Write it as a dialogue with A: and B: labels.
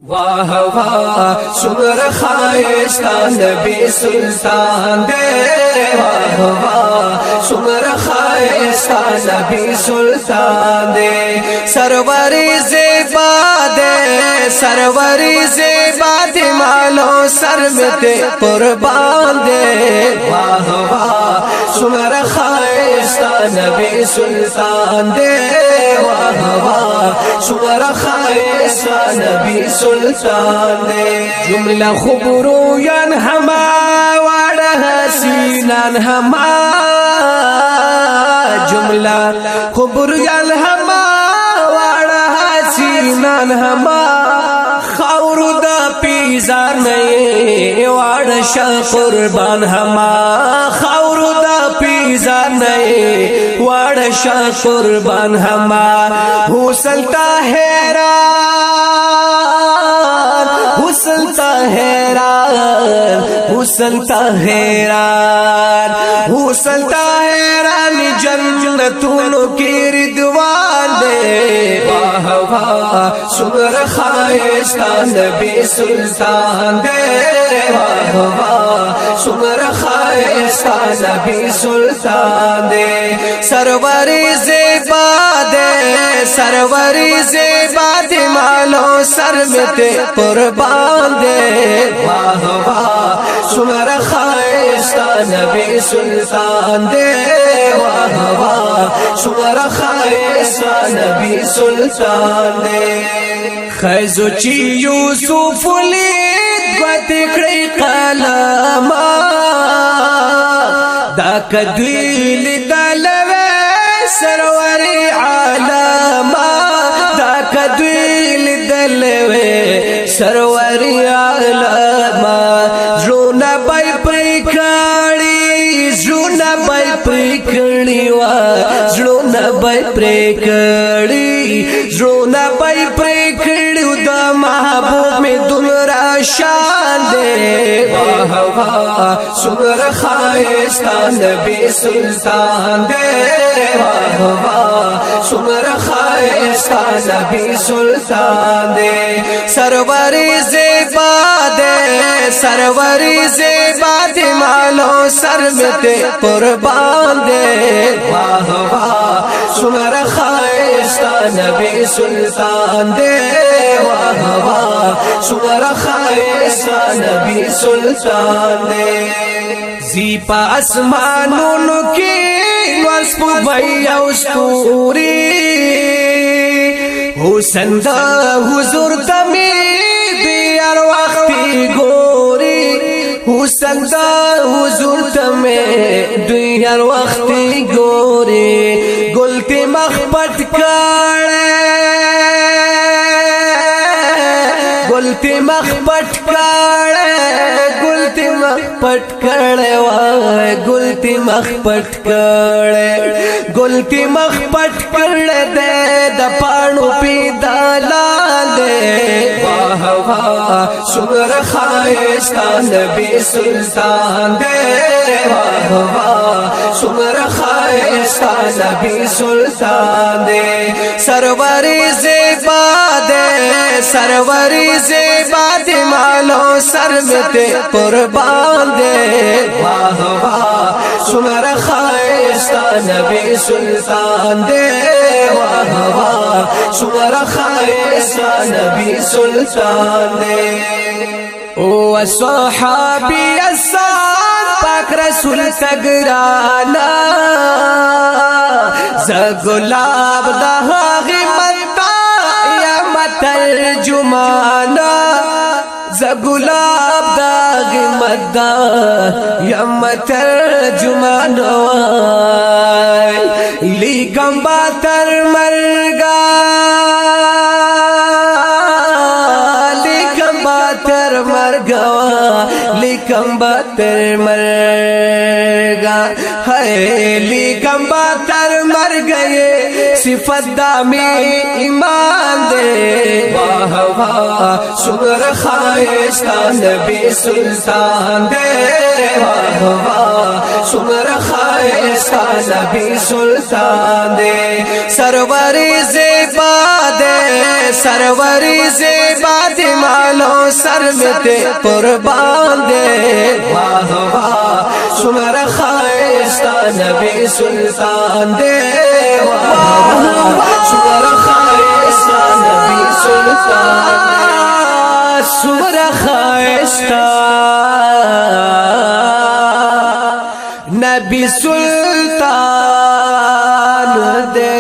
A: वाह वाह सुगर खाइस्ता नबी सुल्तान दे, वाह वाह सुगर खाइस्ता नबी सुल्तान दे। सरवरी ज़ेबा दे, सरवरी ज़ेबा दे, मालो सर में ते कुर्बान दे। वाह वाह सुगर खाइस्ता नबी सुल्तान दे, वाह वाह सुगर खाइस्ता नबी सुल्तान दे। जुमला खुबरू यन हमा वाड़ हसीनान हमा, जुमला खुबरू यन हमा वाड़ हसीनान हमा। खौरू दा पीज़ार नये वाड़ शाह कुर्बान हमा, खौरू दा पीज़ार नये वाड़ शाह कुर्बान हमा। हुसलता हैरान, हुसलता हैरान, हुसलता हैरान, हुसलता हैरान जन्नतों की रिदवान दे। वाह वाह सुगर खाइस्ता नबी सुल्तान दे, वाह वाह सुगर खाइस्ता नबी सुल्तान दे। सरवरी ज़ेबा दे, सरवरी ज़ेबा दे, मालो सर में ते कुर्बान दे। वाह वाह सुगर खाइस्ता नबी सुल्तान दे, वाह वाह सुगर खाइस्ता नबी सुल्तान दे। खैज़ुची यूसुफ लीद बतिकड़ी कलमा, दा कद्वील दलवे सरवरी आलमा, दा कद्वील दलवे सरवरी आलमा। ज़्रोना बाई प्रिकड़ी, ज़्रोना बाई प्रिकड़ी वा, ज़्रोना बाई प्रिकड़ी, ज़्रोना बाई प्रिकड़ी दा महबूब में दुलरा शान दे। वाह वाह सुगर खाइस्ता नबी सुल्तान दे, वाह वाह सुगर खाइस्ता नबी सुल्तान दे। सरवरी ज़ेबा दे, सरवरी ज़ेबा दे, मालो सर में ते कुर्बान दे। वाह वाह सुगर खाइस्ता नबी सुल्तान दे, वाह वाह सुगर खाइस्ता नबी सुल्तान दे। ज़ीपा आसमानों की वस्पु भैया उस्तूरी, हुसन दा हुजूर तमी दियार वक्ती गोरी, हुसन दा हुजूर तमे दियार वक्ती गोरी। गुलती मखपट काड़े, गुलती मखपट काड़े, गुलती मखपट काड़े वाय, गुलती मखपट काड़े, गुलती मखपट काड़े दे दपाणु पी दाला दे। वाह वाह सुगर खाइस्ता नबी सुल्तान दे, वाह वाह सुगर खाइस्ता नबी सुल्तान दे। सरवरी ज़ेबा दे, सरवरी ज़ेबा दे, मालो सर में ते कुर्बान दे। वाह वाह सुगर खाइस्ता नबी सुल्तान दे, वाह वाह सुगर खाइस्ता नबी सुल्तान दे। ओ अस्हाबी अस्साद पाक रसूल तगराना, ज़गुलाब दहागी मत्ता या मतर्जुमाना, ज़गुलाब दागी मद्दा या मतर्जुमाना। लिकम बातर मरगा, लिकम बातर मरगा, लिकम बातर मरगा है, लिकम बातर मर गए सिफत दामी ईमान दे। वाह वाह सुगर खाइस्ता नबी सुल्तान दे, वाह वाह सुगर खाइस्ता नबी सुल्तान दे। सरवरी ज़ेबा दे, सरवरी ज़ेबा दे, ते कुर्बान दे वाह वाह सुमर खाइस्ता नबी सुल्तान दे वाह वाह सुमर खाइस्ता नबी सुल्तान सुमर खाइस्ता नबी सुल्तान दे।